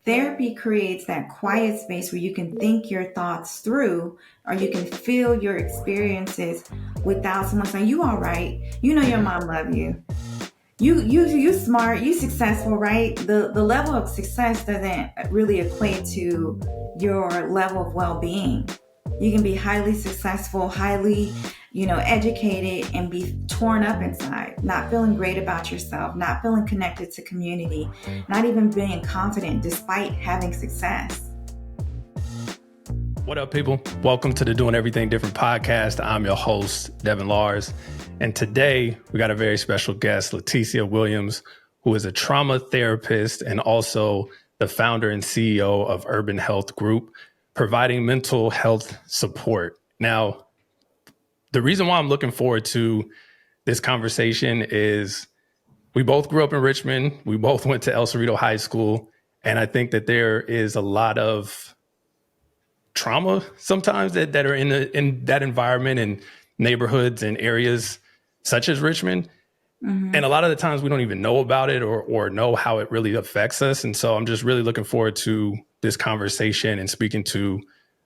Therapy creates that quiet space where you can think your thoughts through, or you can feel your experiences without someone saying, "You all right? You know your mom love you. You smart, you successful, right?" The level of success doesn't really equate to your level of well-being. You can be highly successful, highly, educated, and be torn up inside, not feeling great about yourself, not feeling connected to community, not even being confident despite having success. What up, people? Welcome to the Doing Everything Different podcast. I'm your host, Devin Lars. And today we got a very special guest, Leticia Williams, who is a trauma therapist and also the founder and CEO of Urban Health Group, providing mental health support. Now, the reason why I'm looking forward to this conversation is we both grew up in Richmond. We both went to El Cerrito High School. And I think that there is a lot of trauma sometimes that are in that environment and neighborhoods and areas such as Richmond. Mm-hmm. And a lot of the times we don't even know about it or know how it really affects us. And so I'm just really looking forward to this conversation and speaking to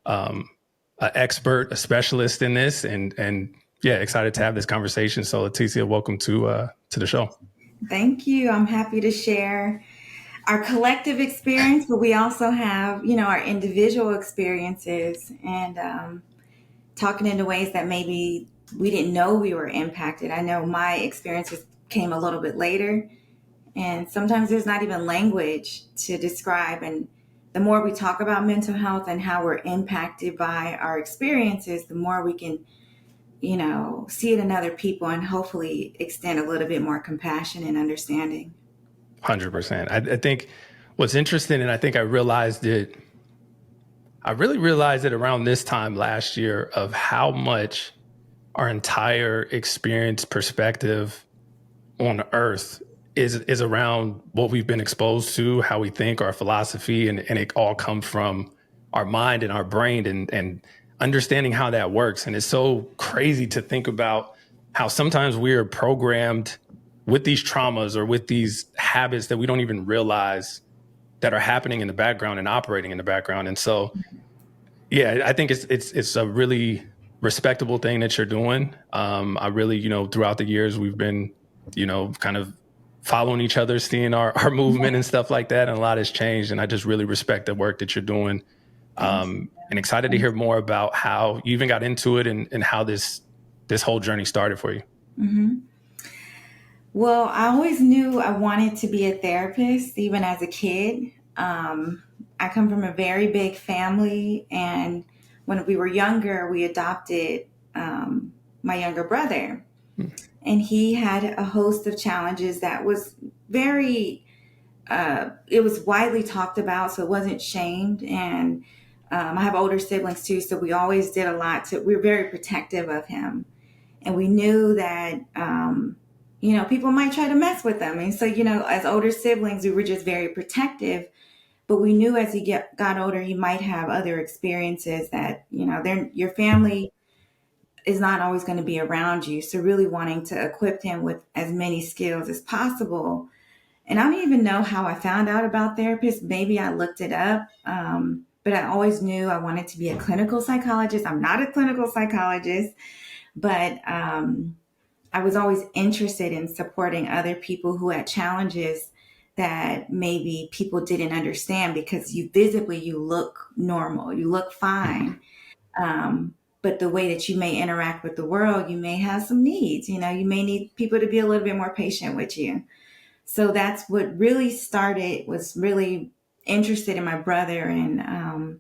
an expert, a specialist in this, and yeah, excited to have this conversation. So Leticia, welcome to the show. Thank you. I'm happy to share our collective experience, but we also have, our individual experiences and talking into ways that maybe we didn't know we were impacted. I know my experiences came a little bit later, and sometimes there's not even language to describe. And the more we talk about mental health and how we're impacted by our experiences, the more we can, see it in other people and hopefully extend a little bit more compassion and understanding. 100%. I think what's interesting, and I think I really realized it around this time last year of how much our entire experience perspective on Earth is around what we've been exposed to, how we think, our philosophy, and it all comes from our mind and our brain and understanding how that works. And it's so crazy to think about how sometimes we are programmed with these traumas or with these habits that we don't even realize that are happening in the background and operating in the background. And so, yeah, I think it's a really respectable thing that you're doing. I really, throughout the years, we've been, kind of following each other, seeing our movement and stuff like that. And a lot has changed. And I just really respect the work that you're doing. And excited to hear more about how you even got into it and how this whole journey started for you. Mm-hmm. Well, I always knew I wanted to be a therapist, even as a kid. I come from a very big family, and when we were younger, we adopted my younger brother. And he had a host of challenges that was very, it was widely talked about, so it wasn't shamed. And I have older siblings too, so we always did a lot we were very protective of him. And we knew that, people might try to mess with them. And so, as older siblings, we were just very protective. But we knew as he got older, he might have other experiences that, your family is not always going to be around you. So really wanting to equip him with as many skills as possible. And I don't even know how I found out about therapists. Maybe I looked it up. But I always knew I wanted to be a clinical psychologist. I'm not a clinical psychologist, but I was always interested in supporting other people who had challenges that maybe people didn't understand, because you look normal, you look fine. But the way that you may interact with the world, you may have some needs, you may need people to be a little bit more patient with you. So that's what really started, was really interested in my brother and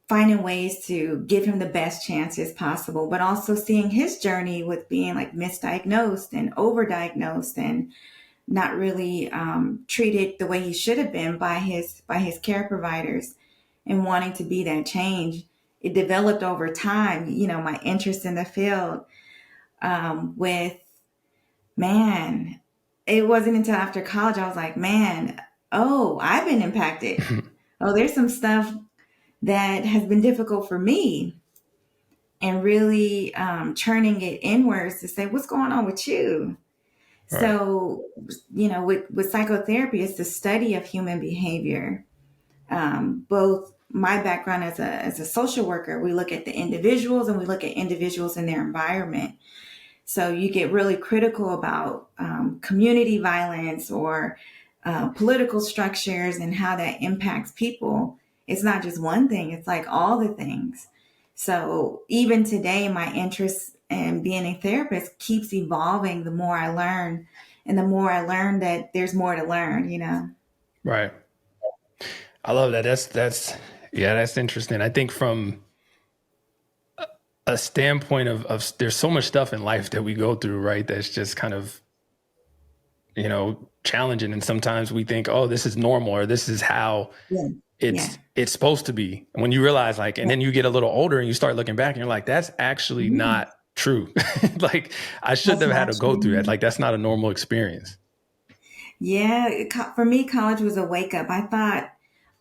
finding ways to give him the best chances possible, but also seeing his journey with being like misdiagnosed and overdiagnosed and not really treated the way he should have been by his care providers, and wanting to be that change. It developed over time, my interest in the field it wasn't until after college I was like, I've been impacted. There's some stuff that has been difficult for me, and really turning it inwards to say, what's going on with you? Right. So, with psychotherapy, it's the study of human behavior. Both my background as a social worker, we look at the individuals and we look at individuals in their environment. So you get really critical about community violence or political structures and how that impacts people. It's not just one thing, it's like all the things. So even today, my interest in being a therapist keeps evolving the more I learn. And the more I learn that there's more to learn, you know? Right. I love that. That's interesting. I think from a standpoint of there's so much stuff in life that we go through, right? That's just kind of, challenging. And sometimes we think, oh, this is normal, or this is how Yeah. Yeah. it's supposed to be. And when you realize and Yeah. then you get a little older and you start looking back and you're like, that's actually Mhm. not true. Like I shouldn't That's have had not to go through that. true. Like that's not a normal experience. Yeah. For me, college was a wake up. I thought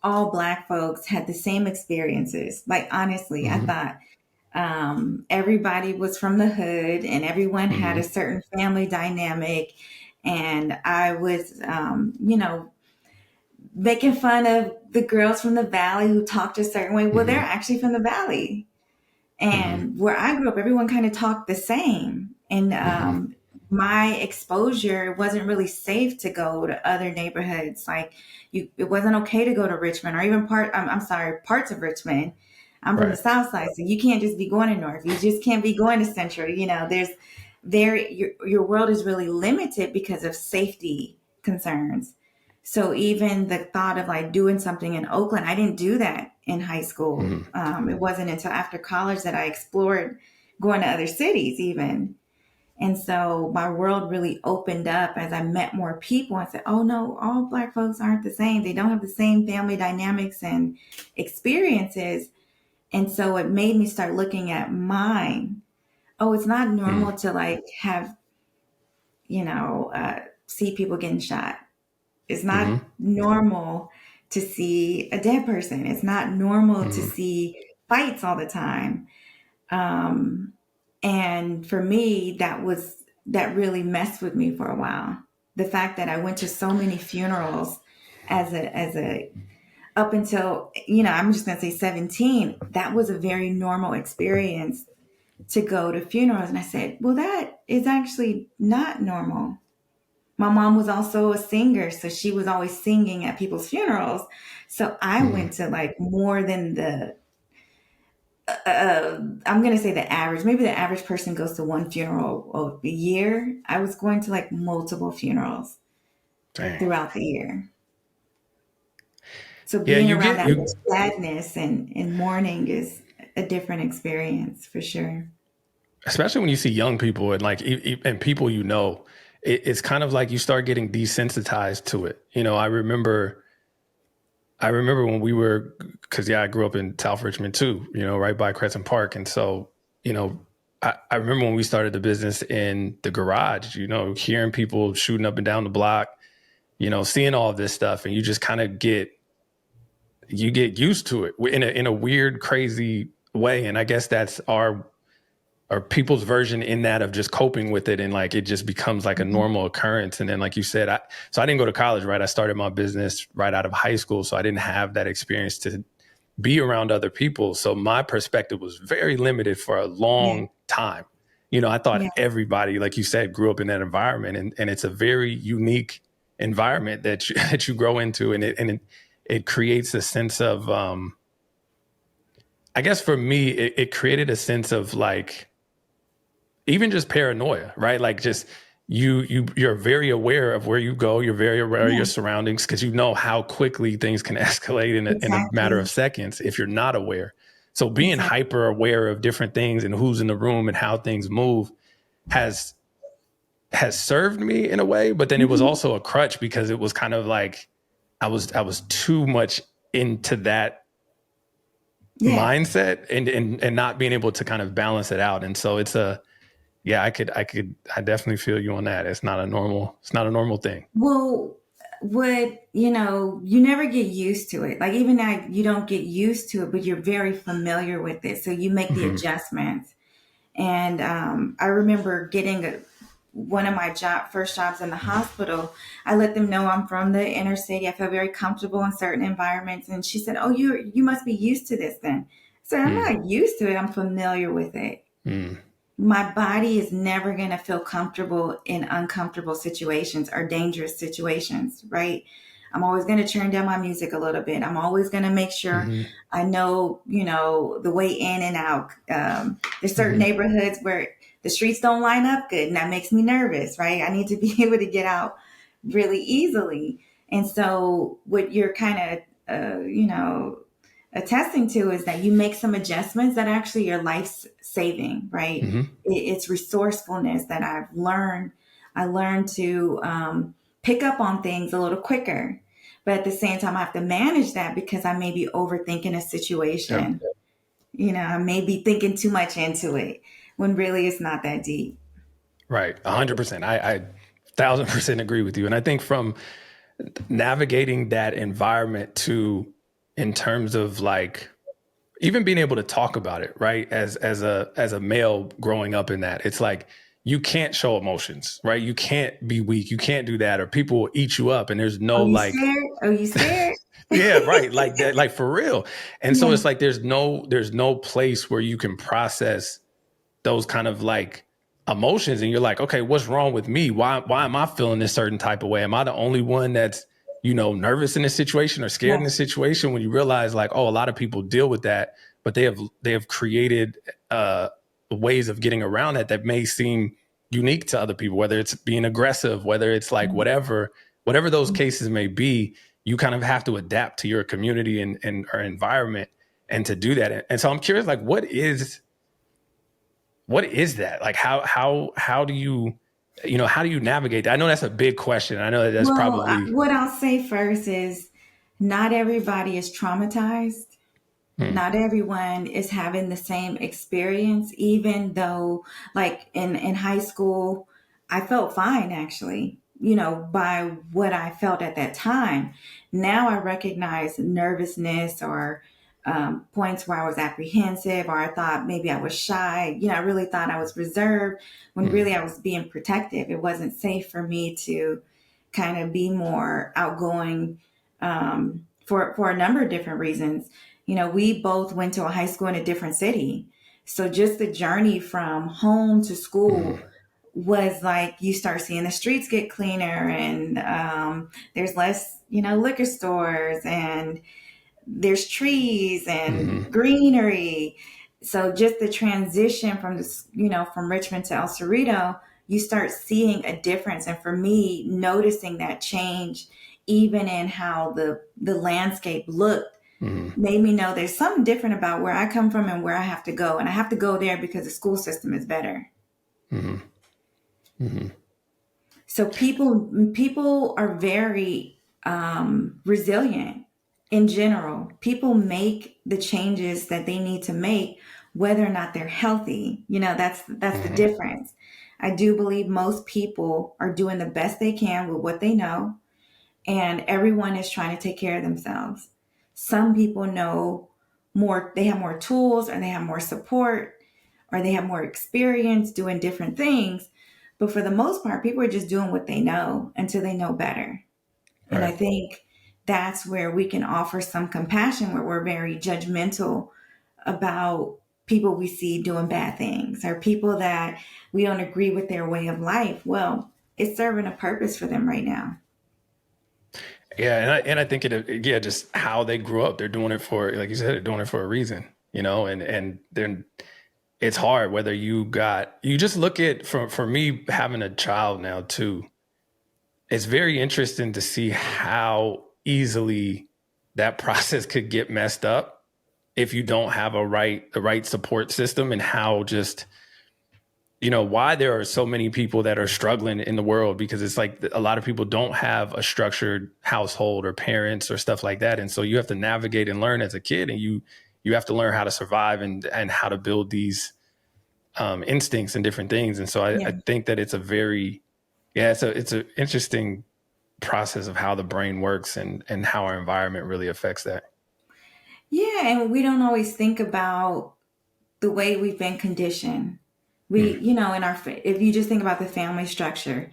all Black folks had the same experiences. Like, honestly, I Mm-hmm. thought everybody was from the hood and everyone had Mm-hmm. a certain family dynamic. And I was, making fun of the girls from the valley who talked a certain way. Well, they're Mm-hmm. actually from the valley. Mm-hmm. And where I grew up, everyone kind of talked the same. And Mm-hmm. my exposure wasn't really safe to go to other neighborhoods. Like it wasn't okay to go to Richmond or even I'm sorry, parts of Richmond. I'm from the Right. South Side, so you can't just be going to North. You just can't be going to Central. Your world is really limited because of safety concerns. So even the thought of like doing something in Oakland, I didn't do that in high school. Mm-hmm. It wasn't until after college that I explored going to other cities even. And so my world really opened up as I met more people and said, oh no, all Black folks aren't the same. They don't have the same family dynamics and experiences. And so it made me start looking at mine. Oh, it's not normal to like have, see people getting shot. It's not Mm-hmm. normal to see a dead person. It's not normal to Mm-hmm. see fights all the time. Um, and for me, that really messed with me for a while. The fact that I went to so many funerals as a up until, I'm just going to say 17, that was a very normal experience to go to funerals. And I said, well, that is actually not normal. My mom was also a singer, so she was always singing at people's funerals. So I Mm-hmm. went to like more than I'm going to say the average. Maybe the average person goes to one funeral a year. I was going to like multiple funerals Dang. throughout the year. So Yeah, being you around get that you much sadness and mourning is a different experience for sure. especially when you see young people and and people, it's kind of like you start getting desensitized to it. I remember when we were, because I grew up in South Richmond too, right by Crescent Park. And so, you know, I remember when we started the business in the garage, hearing people shooting up and down the block, seeing all of this stuff, and you just kind of get used to it in a weird, crazy way. And I guess that's our people's version in that of just coping with it, and like it just becomes like a Mhm. normal occurrence. And then, like you said, I didn't go to college, right? I started my business right out of high school, so I didn't have that experience to be around other people. So my perspective was very limited for a Yeah. long time. I thought Yeah. everybody, like you said, grew up in that environment, and it's a very unique environment that you, that you grow into, and it creates a sense of, I guess for me, it created a sense of like even just paranoia, right? Like just you're very aware of where you go. You're very aware of Yeah. your surroundings because you know how quickly things can escalate in a matter of Exactly. seconds if you're not aware. So being Exactly. hyper aware of different things and who's in the room and how things move has has served me in a way, but then it was Mhm. also a crutch because it was kind of like I was too much into that Yeah. mindset and not being able to kind of balance it out. And so yeah, I definitely feel you on that. It's not a normal thing. Well, you never get used to it. Like even now, you don't get used to it, but you're very familiar with it. So you make the Mm-hmm. adjustments. And I remember one of my first jobs in the hospital, I let them know I'm from the inner city. I feel very comfortable in certain environments. And she said, "Oh, you must be used to this then." So I'm Mm, not used to it. I'm familiar with it. mm, My body is never going to feel comfortable in uncomfortable situations or dangerous situations, right? I'm always going to turn down my music a little bit. I'm always going to make sure mm-hmm, I know, the way in and out. There's certain mm-hmm. neighborhoods where the streets don't line up good, and that makes me nervous, right? I need to be able to get out really easily. And so, what you're kind of, attesting to is that you make some adjustments that actually are life saving, right? Mm-hmm. It's resourcefulness that I've learned. I learned to pick up on things a little quicker. But at the same time, I have to manage that because I may be overthinking a Yeah. situation. I may be thinking too much into it when really it's not that deep. Right. 100%. I 1,000% agree with you. And I think from navigating that environment to, in terms of like, even being able to talk about it, right? As a male growing up in that, it's like you can't show emotions, right? You can't be weak. You can't do that, or people will eat you up. And there's Oh, no you like, scared? Oh, you scared? yeah, right, like that, like for real. And so Yeah. it's like there's no place where you can process those kind of like emotions, and you're like, okay, what's wrong with me? Why am I feeling this certain type of way? Am I the only one that's nervous in this situation or scared in Yes. this situation? When you realize like, oh, a lot of people deal with that, but they have created ways of getting around that may seem unique to other people, whether it's being aggressive, whether it's like whatever those cases may be. You kind of have to adapt to your community and our environment, and to do that. And so I'm curious, like, what is that? Like, how do you navigate that? I know that's a big question. I know that's Well, probably. what I'll say first is not everybody is traumatized. Hmm, Not everyone is having the same experience, even though, like in high school, I felt fine actually, by what I felt at that time. Now I recognize nervousness or points where I was apprehensive or I thought maybe I was shy. I really thought I was reserved when hmm, really I was being protective. It wasn't safe for me to kind of be more outgoing for a number of different reasons. We both went to a high school in a different city. So just the journey from home to hmm, school was like you start seeing the streets get cleaner and there's less, liquor stores and there's trees and hmm, greenery. So just the transition from this, from Richmond to El Cerrito, you start seeing a difference. And for me, noticing that change, even in how the landscape looked, hmm, made me know there's something different about where I come from and where I have to go. And I have to go there because the school system is better. hmm, hmm. So people are very resilient in general. People make the changes that they need to make, whether or not they're healthy. That's the Hmm. difference. I do believe most people are doing the best they can with what they know, and everyone is trying to take care of themselves. Some people know more; they have more tools, or they have more support, or they have more experience doing different things. But for the most part, people are just doing what they know until they know better. And I Right. think that's where we can offer some compassion, where we're very judgmental about people we see doing bad things or people that we don't agree with their way of life. Well, it's serving a purpose for them right now. Yeah, and I think yeah, just how they grew up. They're doing it for, like you said, they're doing it for a reason. And then it's hard whether you just look at, for me having a child now too. It's very interesting to see how easily that process could get messed up if you don't have the right support system, and how just why there are so many people that are struggling in the world, because it's like a lot of people don't have a structured household or parents or stuff like that. And so you have to navigate and learn as a kid, and you have to learn how to survive and how to build these instincts and different things. And so I Yeah. think that it's a very, yeah, it's a interesting process of how the brain works, and how our environment really affects that. Yeah. And we don't always think about the way we've been conditioned. We, you know, if you just think about the family structure,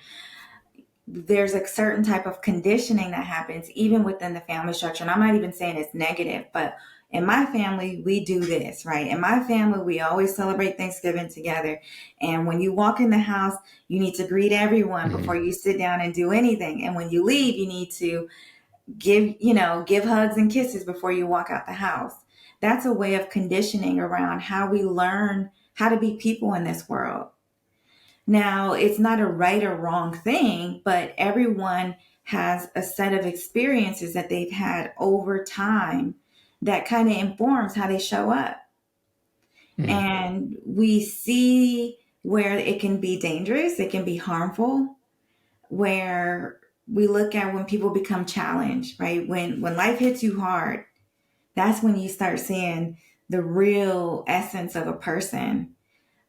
there's a certain type of conditioning that happens even within the family structure. And I'm not even saying it's negative, but in my family, we do this, right? In my family, we always celebrate Thanksgiving together. And when you walk in the house, you need to greet everyone before you sit down and do anything. And when you leave, you need to give hugs and kisses before you walk out the house. That's a way of conditioning around how we learn how to be people in this world. Now, it's not a right or wrong thing, but everyone has a set of experiences that they've had over time that kind of informs how they show up. And we see where it can be dangerous, it can be harmful, where we look at when people become challenged, right? When life hits you hard, that's when you start seeing the real essence of a person.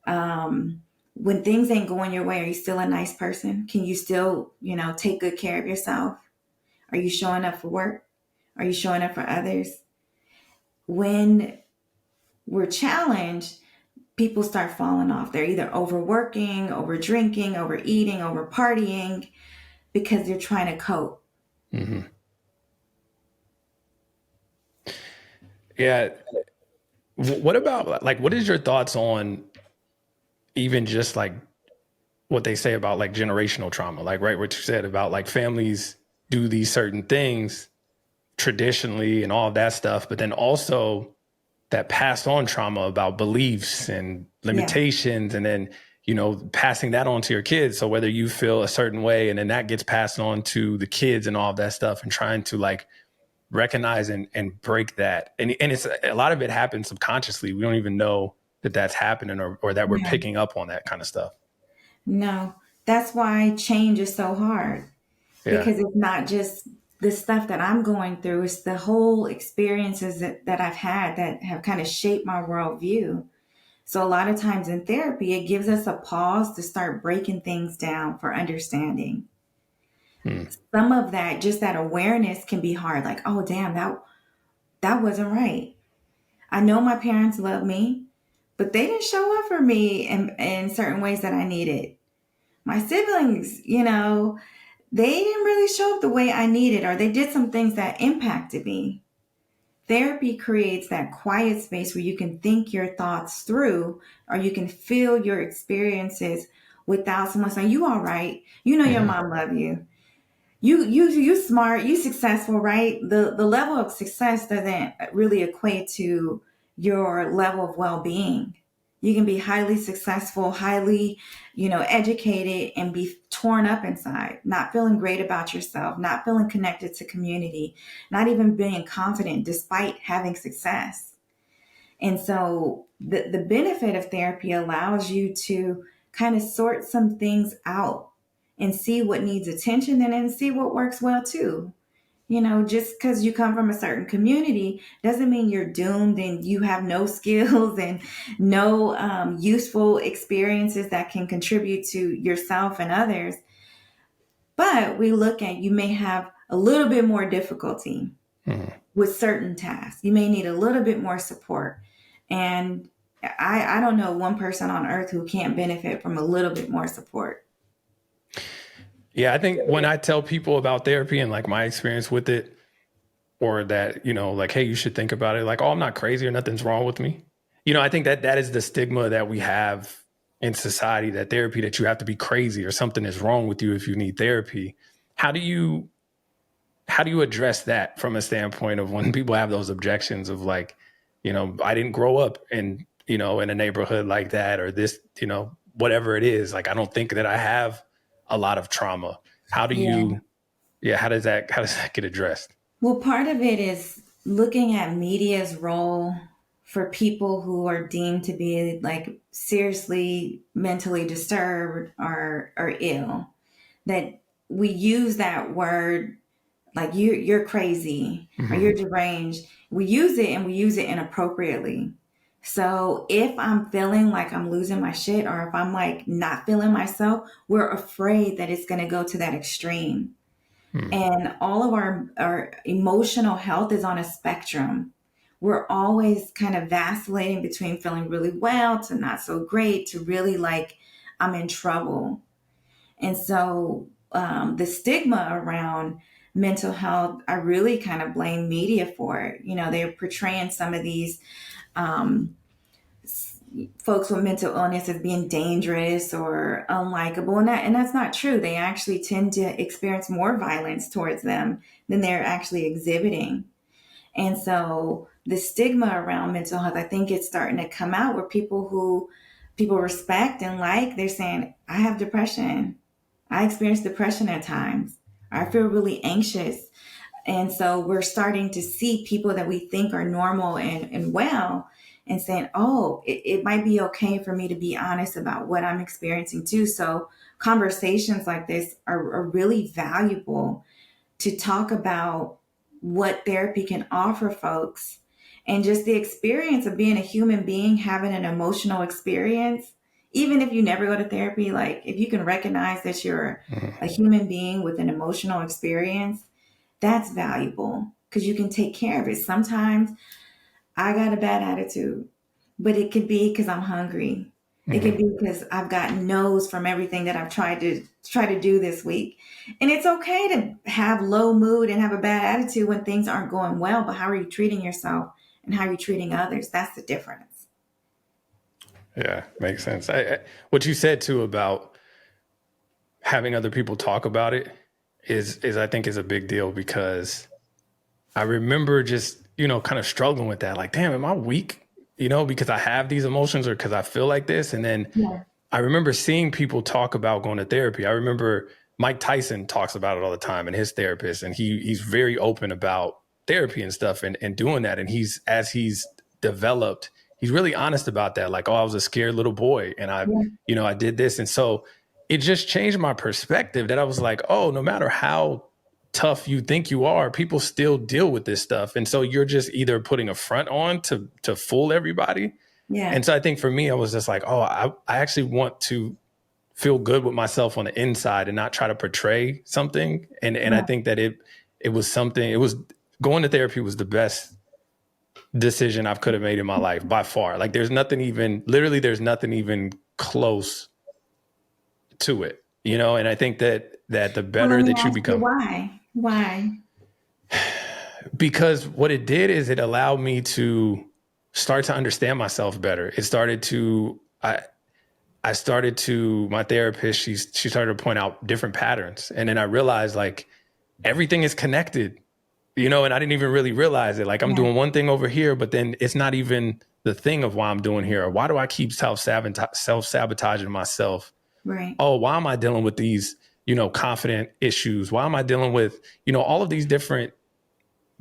When things ain't going your way, are you still a nice person? Can you still, take good care of yourself? Are you showing up for work? Are you showing up for others? When we're challenged, people start falling off. They're either overworking, over drinking, overeating, over partying because they're trying to cope. Mm-hmm. Yeah. What about what is your thoughts on even just what they say about generational trauma? Right, what you said about families do these certain things traditionally and all of that stuff, but then also that passed on trauma about beliefs and limitations, and then passing that on to your kids. So whether you feel a certain way and then that gets passed on to the kids and all of that stuff, and trying to recognize and break that. And it's a lot of it happens subconsciously. We don't even know that that's happening or that we're picking up on that kind of stuff. No, that's why change is so hard, because it's not just the stuff that I'm going through. It's the whole experiences that I've had that have kind of shaped my worldview. So a lot of times in therapy, it gives us a pause to start breaking things down for understanding. Some of that, just that awareness can be hard. Like, oh, damn, that wasn't right. I know my parents love me, but they didn't show up for me in certain ways that I needed. My siblings, they didn't really show up the way I needed, or they did some things that impacted me. Therapy creates that quiet space where you can think your thoughts through, or you can feel your experiences without someone saying, "You all right? You know your mom love you. You smart, you successful, right?" The level of success doesn't really equate to your level of well-being. You can be highly successful, highly, educated, and be torn up inside, not feeling great about yourself, not feeling connected to community, not even being confident despite having success. And so the benefit of therapy allows you to kind of sort some things out and see what needs attention, and then see what works well too. Just because you come from a certain community doesn't mean you're doomed and you have no skills and no useful experiences that can contribute to yourself and others. But we look at, you may have a little bit more difficulty with certain tasks. You may need a little bit more support. And I don't know one person on earth who can't benefit from a little bit more support. Yeah, I think when I tell people about therapy and my experience with it, or that, hey, you should think about it, oh, I'm not crazy or nothing's wrong with me. I think that is the stigma that we have in society, that therapy, that you have to be crazy or something is wrong with you if you need therapy. How do you address that from a standpoint of when people have those objections of I didn't grow up in a neighborhood like that, or this, whatever it is, I don't think that I have a lot of trauma. How do you, how does that get addressed? Well, part of it is looking at media's role for people who are deemed to be seriously mentally disturbed or ill. That we use that word you're crazy or you're deranged. We use it, and we use it inappropriately. So if I'm feeling like I'm losing my shit, or if I'm not feeling myself, we're afraid that it's going to go to that extreme. And all of our emotional health is on a spectrum. we're always kind of vacillating between feeling really well to not so great to really like, I'm in trouble. And so the stigma around mental health, I really kind of blame media for it. You know, they're portraying some of these um, folks with mental illness as being dangerous or unlikable, and that's not true. They actually tend to experience more violence towards them than they're actually exhibiting. And so the stigma around mental health, I think it's starting to come out where people respect and like, they're saying, I have depression. I experience depression at times. I feel really anxious. And so we're starting to see people that we think are normal and well and saying, oh, it might be okay for me to be honest about what I'm experiencing too. So conversations like this are really valuable to talk about what therapy can offer folks and just the experience of being a human being, having an emotional experience. Even if you never go to therapy, like if you can recognize that you're a human being with an emotional experience, that's valuable because you can take care of it. Sometimes I got a bad attitude, but it could be because I'm hungry. It could be because I've gotten no's from everything that I've tried to do this week. And it's okay to have low mood and have a bad attitude when things aren't going well, but how are you treating yourself and how are you treating others? That's the difference. Yeah, makes sense. What you said too about having other people talk about it is I think is a big deal, because I remember just, kind of struggling with that. Like, damn, am I weak? Because I have these emotions or because I feel like this. And then Yeah. I remember seeing people talk about going to therapy. I remember Mike Tyson talks about it all the time, and his therapist, and he's very open about therapy and stuff and doing that. And as he's developed, he's really honest about that. Like, oh, I was a scared little boy and Yeah. I did this. And so it just changed my perspective, that I was like, oh, no matter how tough you think you are, people still deal with this stuff. And so you're just either putting a front on to fool everybody. Yeah. And so I think for me, I was just like, oh, I actually want to feel good with myself on the inside and not try to portray something. And I Yeah. think that it was going to therapy was the best decision I've could have made in my life by far. Like there's nothing even close to it, and I think that the Well, let better me that you ask you become, why. Why? because what it did is it allowed me to start to understand myself better. I started to, my therapist, she started to point out different patterns. And then I realized like everything is connected, and I didn't even really realize it. Like I'm Yeah. doing one thing over here, but then it's not even the thing of why I'm doing here. Or why do I keep self-sabotaging myself? Right. Oh, why am I dealing with these, confident issues? Why am I dealing with, all of these different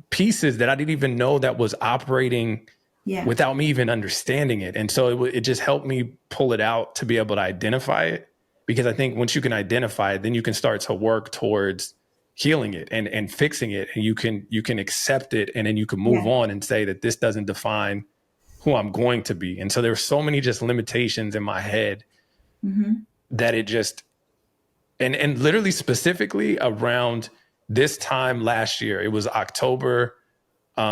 pieces that I didn't even know that was operating Yeah. without me even understanding it. And so it just helped me pull it out to be able to identify it. Because I think once you can identify it, then you can start to work towards healing it and fixing it. And you can accept it, and then you can move Yeah. on and say that this doesn't define who I'm going to be. And so there's so many just limitations in my head Mm-hmm. that it just, and literally specifically around this time last year, it was October,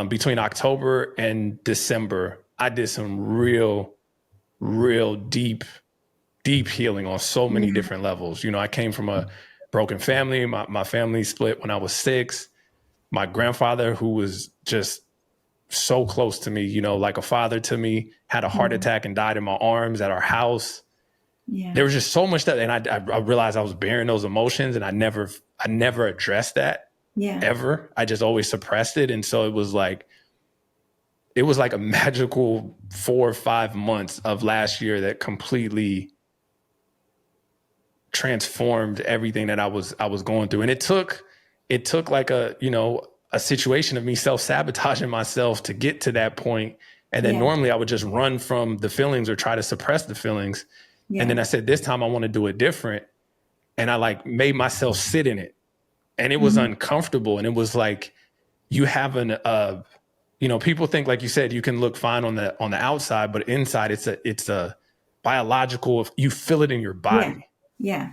between October and December, I did some real deep healing on so many Yeah. different levels. I came from a broken family. My family split when I was 6. My grandfather, who was just so close to me, like a father to me, had a heart Yeah. attack and died in my arms at our house. Yeah. There was just so much that, and I realized I was bearing those emotions, and I never addressed that Yeah. ever. I just always suppressed it. And so it was like a magical 4 or 5 months of last year that completely transformed everything that I was going through. And it took like a situation of me self-sabotaging myself to get to that point. And then Yeah. normally I would just run from the feelings or try to suppress the feelings. And Yeah. then I said, this time I want to do it different. And I like made myself sit in it. And it was Mm-hmm. uncomfortable. And it was like, you have people think, like you said, you can look fine on the outside, but inside it's a biological, you feel it in your Yeah. body. Yeah.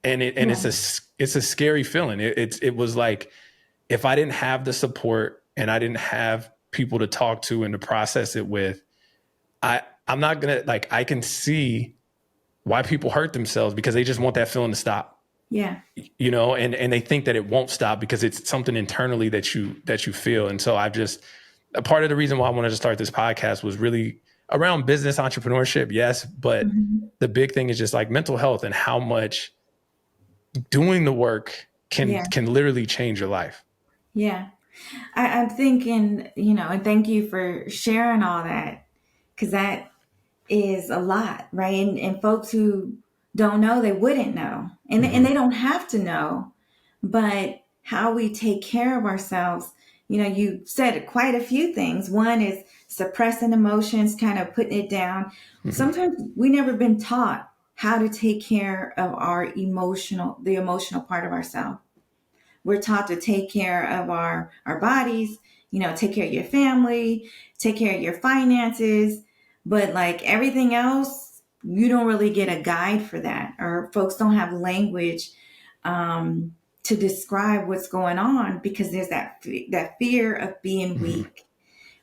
And Yeah. it's a scary feeling. It was like, if I didn't have the support and I didn't have people to talk to and to process it with, I'm not gonna, like, I can see why people hurt themselves because they just want that feeling to stop. Yeah. You know, and they think that it won't stop because it's something internally that you feel. And so a part of the reason why I wanted to start this podcast was really around business entrepreneurship, yes, but the big thing is just like mental health and how much doing the work can literally change your life. Yeah. I'm thinking, and thank you for sharing all that, because that is a lot, right? And folks who don't know, they wouldn't know. And they don't have to know. But how we take care of ourselves, you said quite a few things. One is suppressing emotions, kind of putting it down. Sometimes we never been taught how to take care of the emotional part of ourselves. We're taught to take care of our bodies, take care of your family, take care of your finances. But like everything else, you don't really get a guide for that, or folks don't have language to describe what's going on, because there's that fear of being weak,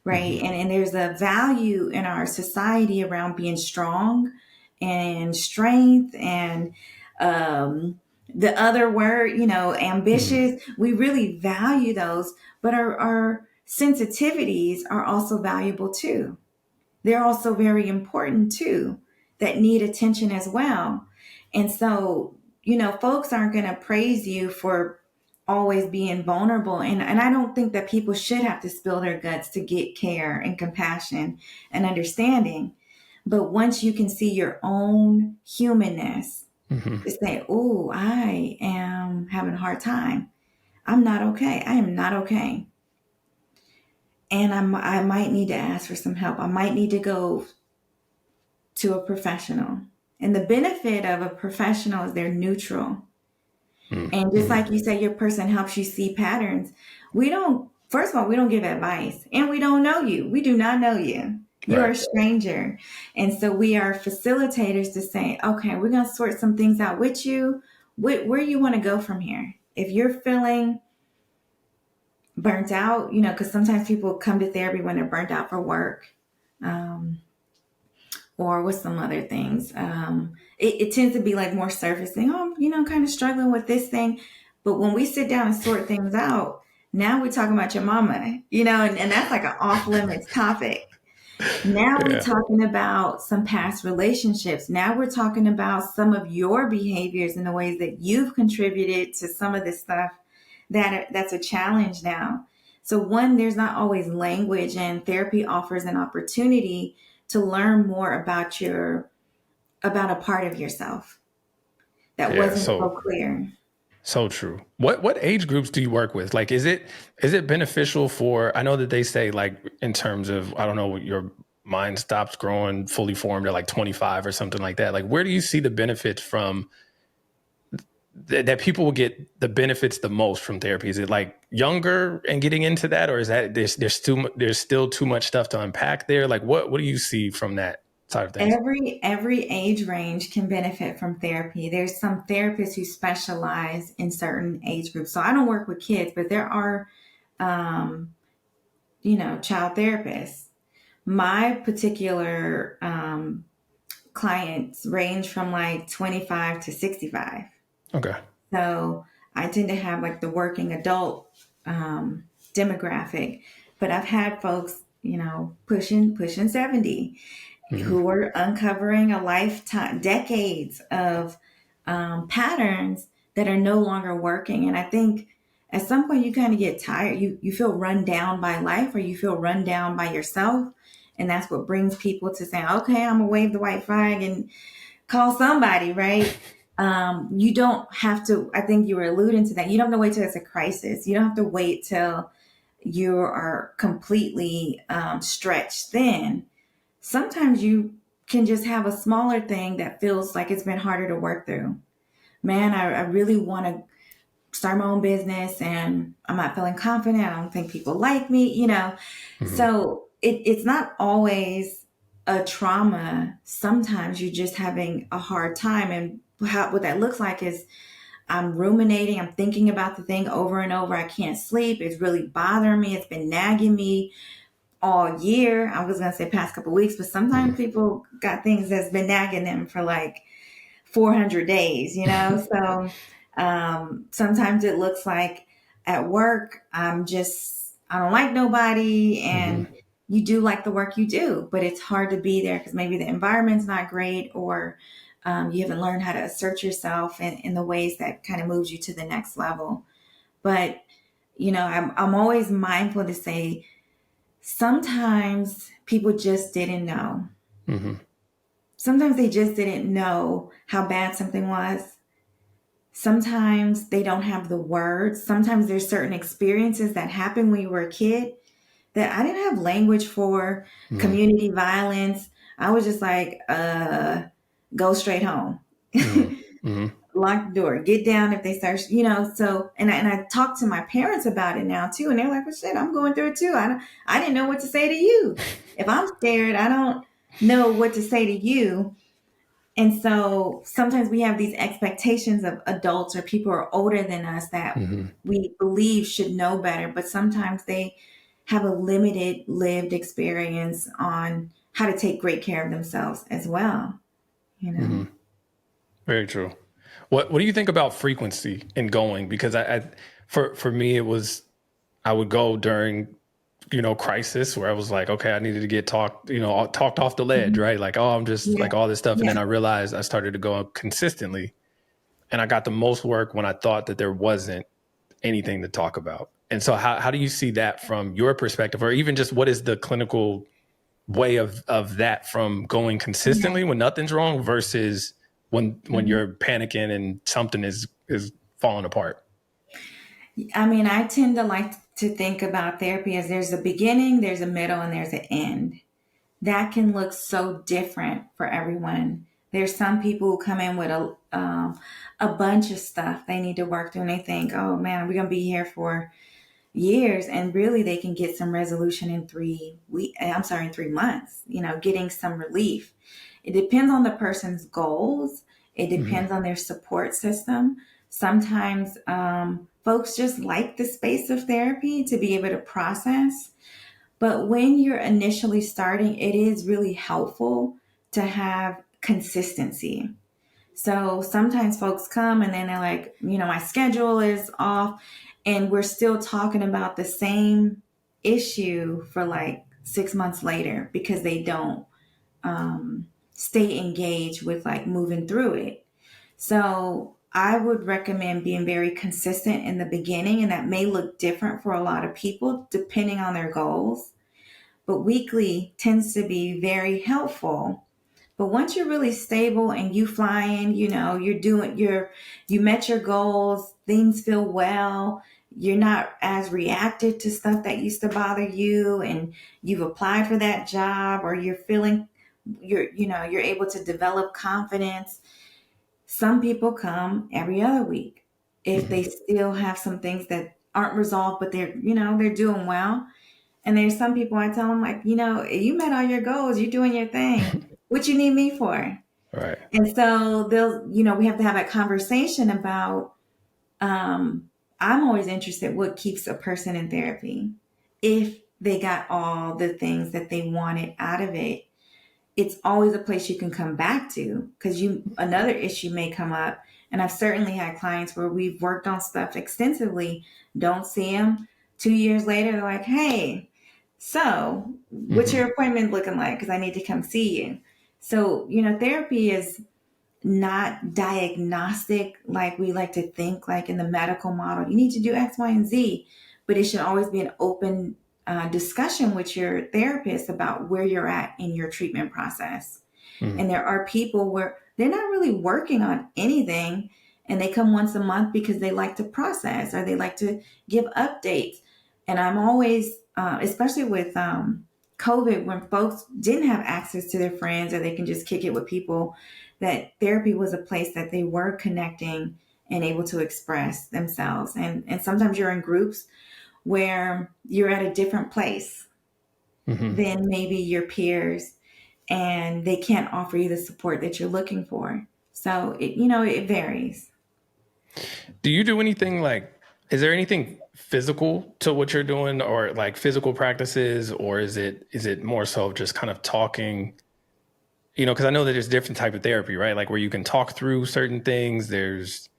right? And there's a value in our society around being strong and strength and the other word, ambitious. We really value those, but our sensitivities are also valuable too. They're also very important too, that need attention as well. And so, folks aren't going to praise you for always being vulnerable. And I don't think that people should have to spill their guts to get care and compassion and understanding. But once you can see your own humanness, to say, oh, I am having a hard time. I'm not okay. I am not okay. And I might need to ask for some help. I might need to go to a professional. And the benefit of a professional is they're neutral. And just like you say, your person helps you see patterns. First of all, we don't give advice, and we don't know you. We do not know you. You're a stranger. And so we are facilitators to say, okay, we're going to sort some things out with you. Where you want to go from here? If you're feeling burnt out, because sometimes people come to therapy when they're burnt out for work, or with some other things. It tends to be like more surfacing. Oh, I'm kind of struggling with this thing. But when we sit down and sort things out, now we're talking about your mama, and that's like an off limits topic. Now we're talking about some past relationships. Now we're talking about some of your behaviors and the ways that you've contributed to some of this stuff that's a challenge now. So one, there's not always language, and therapy offers an opportunity to learn more about a part of yourself that wasn't so clear. So true. What age groups do you work with? Like, is it beneficial for, I know that they say like in terms of, I don't know, your mind stops growing fully formed at like 25 or something like that. Like, where do you see the benefits from that people will get the benefits the most from therapy? Is it like younger and getting into that, or is that there's still too much stuff to unpack there? Like, what do you see from that side of things? Every age range can benefit from therapy. There's some therapists who specialize in certain age groups. So I don't work with kids, but there are, child therapists. My particular clients range from like 25 to 65. Okay. So I tend to have like the working adult demographic, but I've had folks, pushing 70. Who are uncovering a lifetime, decades of patterns that are no longer working. And I think at some point you kind of get tired. You feel run down by life, or you feel run down by yourself. And that's what brings people to say, okay, I'm gonna wave the white flag and call somebody, right? You don't have to, I think you were alluding to that. You don't have to wait till it's a crisis. You don't have to wait till you are completely stretched thin. Sometimes you can just have a smaller thing that feels like it's been harder to work through. Man, I really want to start my own business and I'm not feeling confident. I don't think people like me, So it's not always a trauma. Sometimes you're just having a hard time. And what that looks like is I'm ruminating. I'm thinking about the thing over and over. I can't sleep. It's really bothering me. It's been nagging me all year. I was going to say past couple of weeks, but sometimes people got things that's been nagging them for like 400 days, you know? So sometimes it looks like at work, I don't like nobody. Mm-hmm. And you do like the work you do, but it's hard to be there because maybe the environment's not great, or you haven't learned how to assert yourself in the ways that kind of moves you to the next level. But, I'm always mindful to say, sometimes people just didn't know. Mm-hmm. Sometimes they just didn't know how bad something was. Sometimes they don't have the words. Sometimes there's certain experiences that happen when you were a kid that I didn't have language for. Mm-hmm. Community violence. I was just like, go straight home. Mm-hmm. Lock the door, get down if they start, so, and I talk to my parents about it now too. And they're like, well, shit, I'm going through it too. I didn't know what to say to you. If I'm scared, I don't know what to say to you. And so sometimes we have these expectations of adults or people who are older than us that Mm-hmm. we believe should know better, but sometimes they have a limited lived experience on how to take great care of themselves as well, Mm-hmm. Very true. What do you think about frequency in going? Because for me, it was, I would go during, crisis where I was like, okay, I needed to get talked off the ledge, Mhm. right? Like, oh, I'm just Yeah. like all this stuff. And Yeah. then I realized I started to go up consistently, and I got the most work when I thought that there wasn't anything to talk about. And so how do you see that from your perspective, or even just what is the clinical way of that, from going Yeah. consistently when nothing's wrong versus when Mhm. you're panicking and something is falling apart? I mean, I tend to like to think about therapy as there's a beginning, there's a middle, and there's an end. That can look so different for everyone. There's some people who come in with a bunch of stuff they need to work through, and they think, oh man, we're gonna be here for years, and really they can get some resolution in 3 weeks. I'm sorry, in 3 months. Getting some relief. It depends on the person's goals. It Mm-hmm. depends on their support system. Sometimes folks just like the space of therapy to be able to process. But when you're initially starting, it is really helpful to have consistency. So sometimes folks come and then they're like, my schedule is off, and we're still talking about the same issue for like 6 months later because they don't stay engaged with like moving through it. So I would recommend being very consistent in the beginning, and that may look different for a lot of people depending on their goals. But weekly tends to be very helpful. But once you're really stable and you flying, you met your goals, things feel well, you're not as reactive to stuff that used to bother you, and you've applied for that job, or you're feeling you're able to develop confidence. Some people come every other week if Mm-hmm. they still have some things that aren't resolved, but they're doing well. And there's some people I tell them, like, you met all your goals, you're doing your thing. What you need me for? Right. And so we have to have a conversation about, I'm always interested what keeps a person in therapy. If they got all the things that they wanted out of it, it's always a place you can come back to, because another issue may come up. And I've certainly had clients where we've worked on stuff extensively, don't see them 2 years later, they're like, hey, so what's Mm-hmm. your appointment looking like, because I need to come see you. So therapy is not diagnostic like we like to think, like in the medical model you need to do X, Y, and Z, but it should always be an open discussion with your therapist about where you're at in your treatment process. Mm-hmm. And there are people where they're not really working on anything, and they come once a month because they like to process or they like to give updates. And I'm always, especially with COVID, when folks didn't have access to their friends or they can just kick it with people, that therapy was a place that they were connecting and able to express themselves. And sometimes you're in groups where you're at a different place Mm-hmm. than maybe your peers, and they can't offer you the support that you're looking for. So it varies. Do you do anything like, is there anything physical to what you're doing, or like physical practices, or is it more so just kind of talking, because I know that there's different type of therapy, right? Like where you can talk through certain things. There's,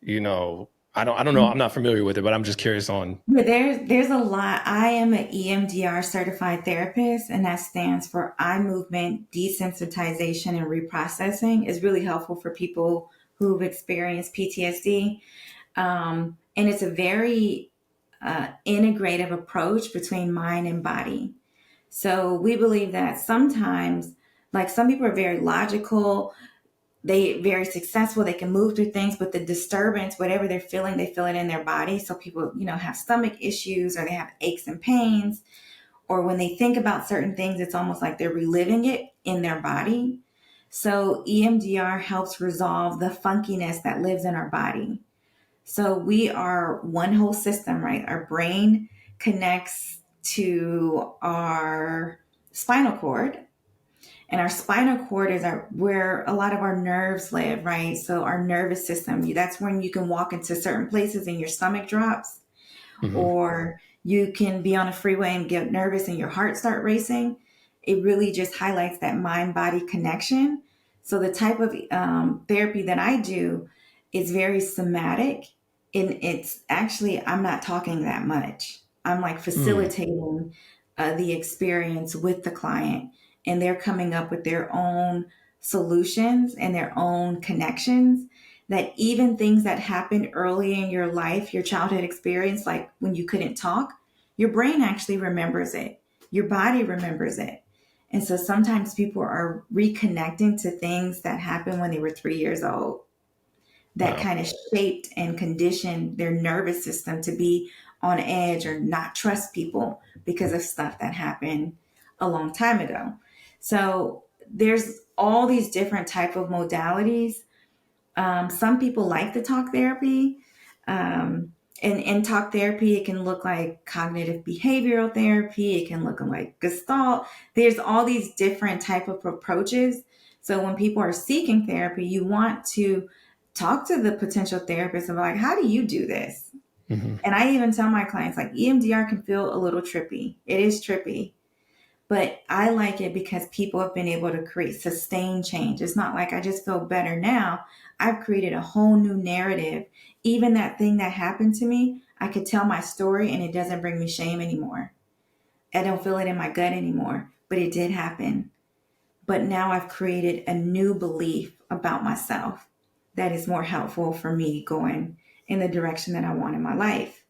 I don't know. I'm not familiar with it, but I'm just curious on. But there's a lot. I am an EMDR certified therapist, and that stands for eye movement desensitization and reprocessing. Is really helpful for people who've experienced PTSD, and it's a very integrative approach between mind and body. So we believe that sometimes, like some people are very logical, they very successful, they can move through things, but the disturbance, whatever they're feeling, they feel it in their body. So people, have stomach issues, or they have aches and pains, or when they think about certain things, it's almost like they're reliving it in their body. So EMDR helps resolve the funkiness that lives in our body. So we are one whole system, right? Our brain connects to our spinal cord, and our spinal cord is where a lot of our nerves live, right? So our nervous system, that's when you can walk into certain places and your stomach drops, Mhm. or you can be on a freeway and get nervous and your heart start racing. It really just highlights that mind-body connection. So the type of therapy that I do is very somatic, and it's actually, I'm not talking that much. I'm like Mm. facilitating the experience with the client, and they're coming up with their own solutions and their own connections, that even things that happened early in your life, your childhood experience, like when you couldn't talk, your brain actually remembers it. Your body remembers it. And so sometimes people are reconnecting to things that happened when they were 3 years old, that Wow. kind of shaped and conditioned their nervous system to be on edge or not trust people because of stuff that happened a long time ago. So there's all these different type of modalities. Some people like the talk therapy. In talk therapy, it can look like cognitive behavioral therapy. It can look like Gestalt. There's all these different type of approaches. So when people are seeking therapy, you want to talk to the potential therapist about like, how do you do this? Hmm. And I even tell my clients like EMDR can feel a little trippy. It is trippy, but I like it because people have been able to create sustained change. It's not like I just feel better now. I've created a whole new narrative. Even that thing that happened to me, I could tell my story and it doesn't bring me shame anymore. I don't feel it in my gut anymore, but it did happen. But now I've created a new belief about myself that is more helpful for me going in the direction that I want in my life.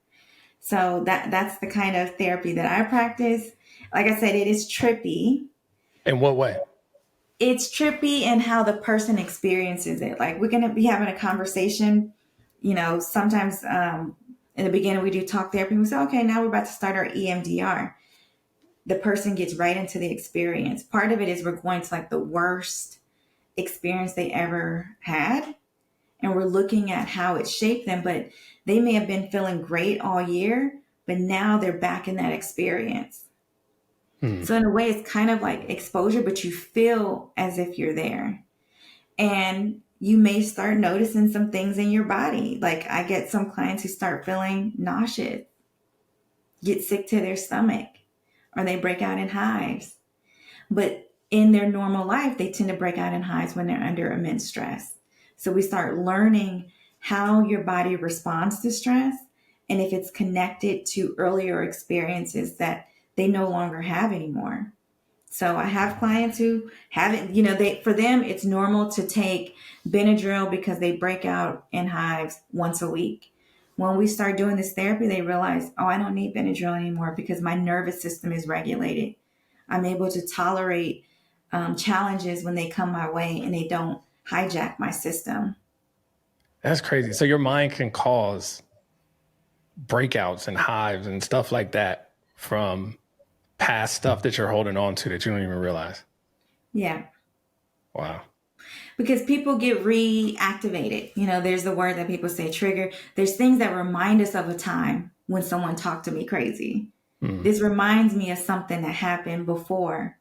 So that's the kind of therapy that I practice. Like I said, it is trippy. In what way? It's trippy in how the person experiences it. Like we're gonna be having a conversation. Sometimes in the beginning we do talk therapy. We say, okay, now we're about to start our EMDR. The person gets right into the experience. Part of it is we're going to like the worst experience they ever had, and we're looking at how it shaped them. But they may have been feeling great all year, but now they're back in that experience. Hmm. So in a way, it's kind of like exposure, but you feel as if you're there. And you may start noticing some things in your body. Like I get some clients who start feeling nauseous, get sick to their stomach, or they break out in hives. But in their normal life, they tend to break out in hives when they're under immense stress. So we start learning how your body responds to stress, and if it's connected to earlier experiences that they no longer have anymore. So I have clients who haven't, for them, it's normal to take Benadryl because they break out in hives once a week. When we start doing this therapy, they realize, oh, I don't need Benadryl anymore because my nervous system is regulated. I'm able to tolerate challenges when they come my way and they don't hijack my system. That's crazy. So your mind can cause breakouts and hives and stuff like that from past stuff that you're holding on to that you don't even realize. Yeah. Wow. Because people get reactivated. There's the word that people say trigger. There's things that remind us of a time when someone talked to me crazy. Hmm. This reminds me of something that happened before.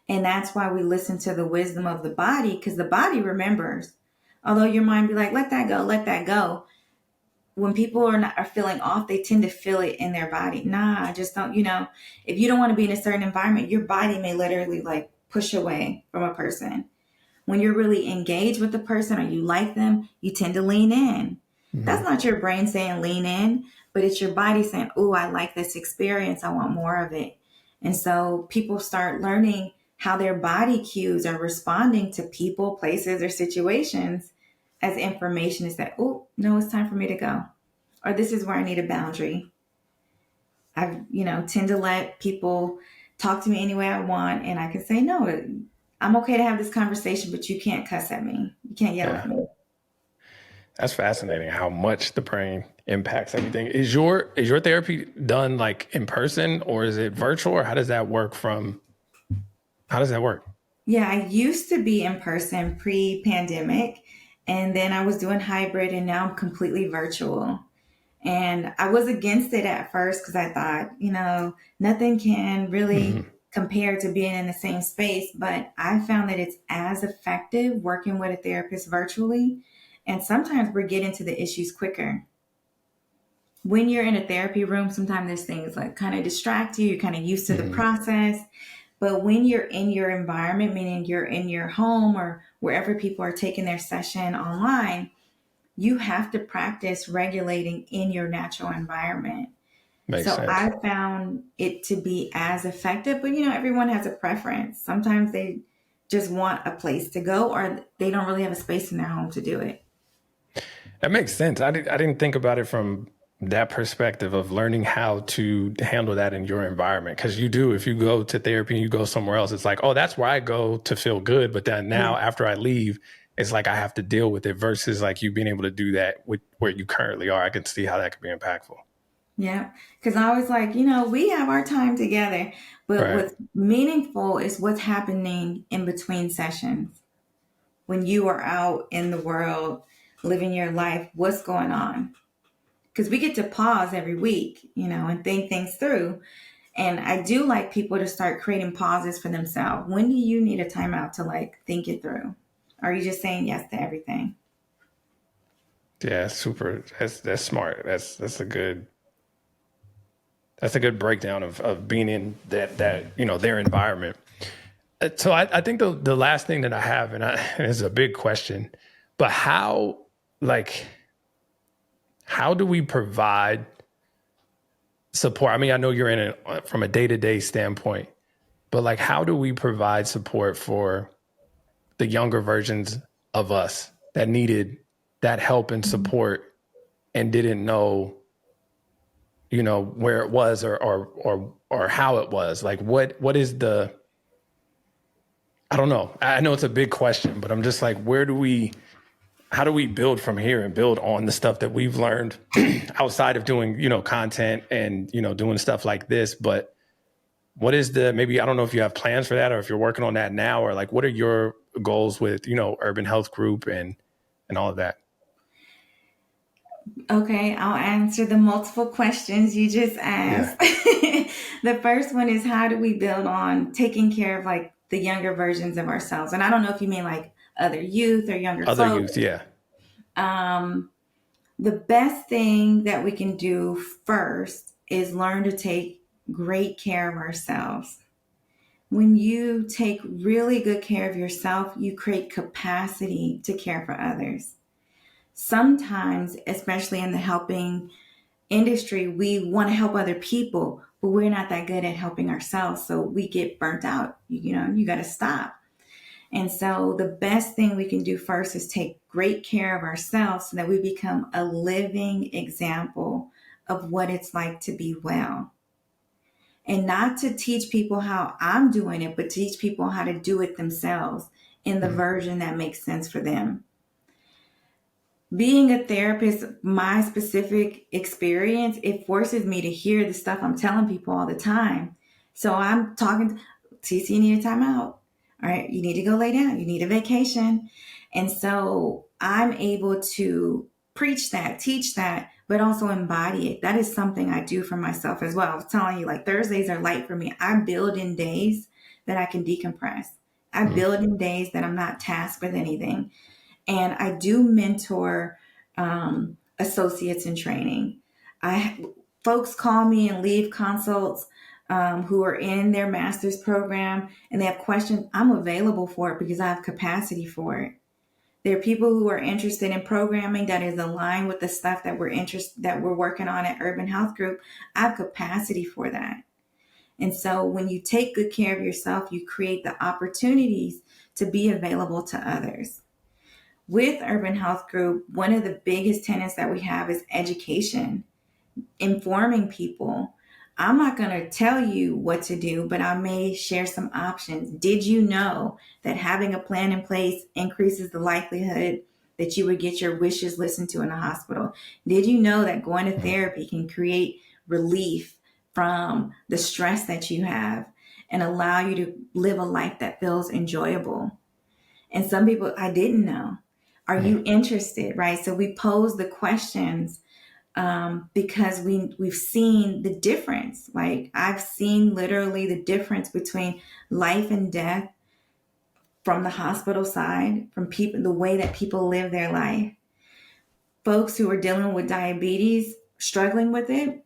And that's why we listen to the wisdom of the body, because the body remembers. Although your mind be like, let that go, let that go. when people are feeling off, they tend to feel it in their body. Nah, I just don't, if you don't want to be in a certain environment, your body may literally like push away from a person. When you're really engaged with the person or you like them, you tend to lean in. That's not your brain saying lean in, but it's your body saying, oh, I like this experience. I want more of it. And so people start learning how their body cues are responding to people, places, or situations as information is that, oh, no, it's time for me to go. Or this is where I need a boundary. I, tend to let people talk to me any way I want. And I can say, no, I'm okay to have this conversation, but you can't cuss at me. You can't yell at me. That's fascinating how much the brain impacts everything. Is your therapy done like in person or is it virtual, or how does that work? Yeah, I used to be in person pre-pandemic, and then I was doing hybrid, and now I'm completely virtual. And I was against it at first because I thought, nothing can really compare to being in the same space. But I found that it's as effective working with a therapist virtually. And sometimes we're getting to the issues quicker. When you're in a therapy room, sometimes there's things like kind of distract you. You're kind of used to the process. But when you're in your environment, meaning you're in your home or wherever people are taking their session online, you have to practice regulating in your natural environment. Makes So sense. I found it to be as effective, but everyone has a preference. Sometimes they just want a place to go or they don't really have a space in their home to do it. That makes sense. I didn't think about it from that perspective of learning how to handle that in your environment. Because you do, if you go to therapy and you go somewhere else, it's like, oh, that's where I go to feel good. But then now after I leave, it's like I have to deal with it versus like you being able to do that with where you currently are. I can see how that could be impactful. Yeah. Because I was like, we have our time together. But Right. what's meaningful is what's happening in between sessions. When you are out in the world living your life, what's going on? Because we get to pause every week, and think things through. And I do like people to start creating pauses for themselves. When do you need a timeout to like think it through? Or are you just saying yes to everything? Yeah, super. That's smart. That's a good breakdown of being in that their environment. So I think the last thing that I have, and it's a big question, but how do we provide support? I mean, I know you're in it from a day-to-day standpoint, but like, how do we provide support for the younger versions of us that needed that help and support and didn't know, where it was or how it was? Like, what is I don't know. I know it's a big question, but I'm just like, how do we build from here and build on the stuff that we've learned outside of doing, content and, doing stuff like this? But what is maybe, I don't know if you have plans for that or if you're working on that now, or like, what are your goals with, Urban Health Group and all of that? Okay, I'll answer the multiple questions you just asked. The first one is how do we build on taking care of like the younger versions of ourselves? And I don't know if you mean like other youth or younger Other folks. youth, yeah. The best thing that we can do first is learn to take great care of ourselves. When you take really good care of yourself, you create capacity to care for others. Sometimes, especially in the helping industry, we want to help other people, but we're not that good at helping ourselves. So we get burnt out. You got to stop. And so the best thing we can do first is take great care of ourselves so that we become a living example of what it's like to be well. And not to teach people how I'm doing it, but teach people how to do it themselves in the version that makes sense for them. Being a therapist, my specific experience, it forces me to hear the stuff I'm telling people all the time. So I'm talking, TC, you need a timeout. All right, you need to go lay down. You need a vacation. And so I'm able to preach that, teach that, but also embody it. That is something I do for myself as well. I was telling you, like Thursdays are light for me. I build in days that I can decompress. I build in days that I'm not tasked with anything. And I do mentor associates in training. Folks call me and leave consults who are in their master's program and they have questions. I'm available for it because I have capacity for it. There are people who are interested in programming that is aligned with the stuff that we're working on at Urban Health Group. I have capacity for that. And so when you take good care of yourself, you create the opportunities to be available to others. With Urban Health Group, one of the biggest tenets that we have is education, informing people. I'm not going to tell you what to do, but I may share some options. Did you know that having a plan in place increases the likelihood that you would get your wishes listened to in a hospital? Did you know that going to therapy can create relief from the stress that you have and allow you to live a life that feels enjoyable? And some people, I didn't know. Are you interested, right? So we pose the questions because we've seen the difference. Like I've seen literally the difference between life and death from the hospital side, from people, the way that people live their life. Folks who are dealing with diabetes, struggling with it,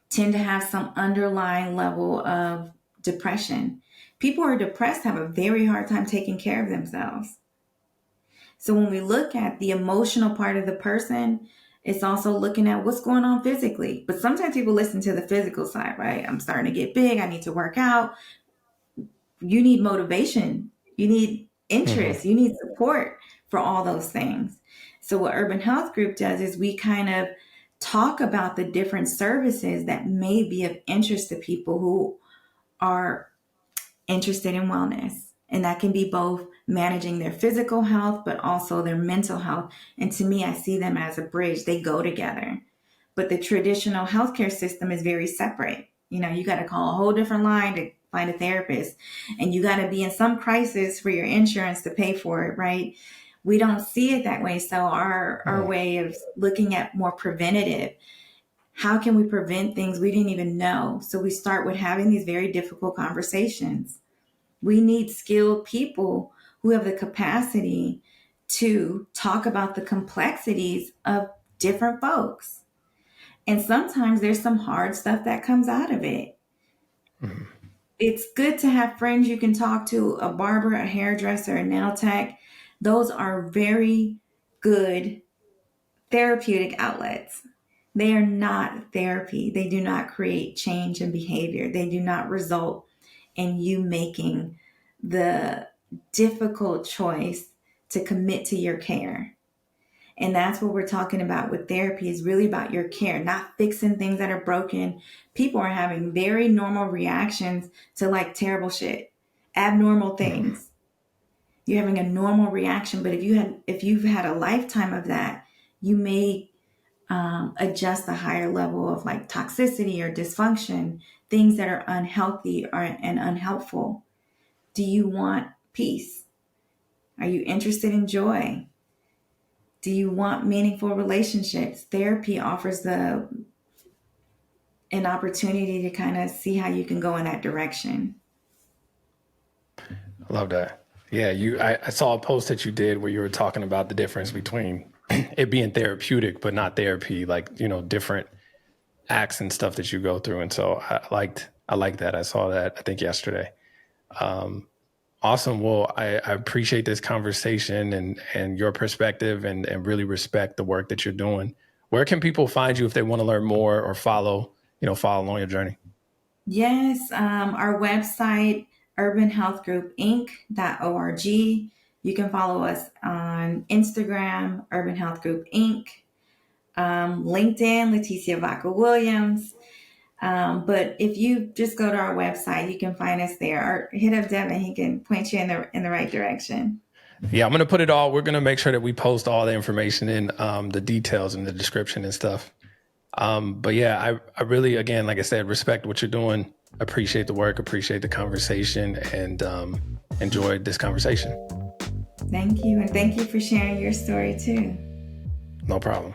tend to have some underlying level of depression. People who are depressed have a very hard time taking care of themselves. So when we look at the emotional part of the person, it's also looking at what's going on physically. But sometimes people listen to the physical side, right? I'm starting to get big. I need to work out. You need motivation. You need interest. You need support for all those things. So what Urban Health Group does is we kind of talk about the different services that may be of interest to people who are interested in wellness. And that can be both managing their physical health, but also their mental health. And to me, I see them as a bridge. They go together. But the traditional healthcare system is very separate. You know, you got to call a whole different line to find a therapist. And you got to be in some crisis for your insurance to pay for it, right? We don't see it that way. So our way of looking at more preventative, how can we prevent things we didn't even know? So we start with having these very difficult conversations. We need skilled people who have the capacity to talk about the complexities of different folks. And sometimes there's some hard stuff that comes out of it. It's good to have friends you can talk to, a barber, a hairdresser, a nail tech. Those are very good therapeutic outlets. They are not therapy. They do not create change in behavior. They do not result in you making the difficult choice to commit to your care. And that's what we're talking about with therapy, is really about your care, not fixing things that are broken. People are having very normal reactions to like terrible shit, abnormal things. You're having a normal reaction, but if you've had a lifetime of that, you may adjust a higher level of like toxicity or dysfunction, things that are unhealthy and unhelpful. Do you want peace? Are you interested in joy? Do you want meaningful relationships? Therapy offers an opportunity to kind of see how you can go in that direction. I love that. Yeah, I saw a post that you did where you were talking about the difference between it being therapeutic but not therapy, like, you know, different acts and stuff that you go through. And so I like that. I saw that, I think, yesterday. Awesome. Well, I appreciate this conversation and your perspective and really respect the work that you're doing. Where can people find you if they want to learn more or follow along your journey? Yes, our website, urbanhealthgroupinc.org. You can follow us on Instagram, Urban Health Group Inc., LinkedIn, Leticia Vaca Williams. But if you just go to our website, you can find us there, or hit up Devin. He can point you in the right direction. Yeah, I'm going to put it all. We're going to make sure that we post all the information in the details in the description and stuff. But yeah, I really, again, like I said, respect what you're doing. Appreciate the work, appreciate the conversation, and enjoyed this conversation. Thank you. And thank you for sharing your story too. No problem.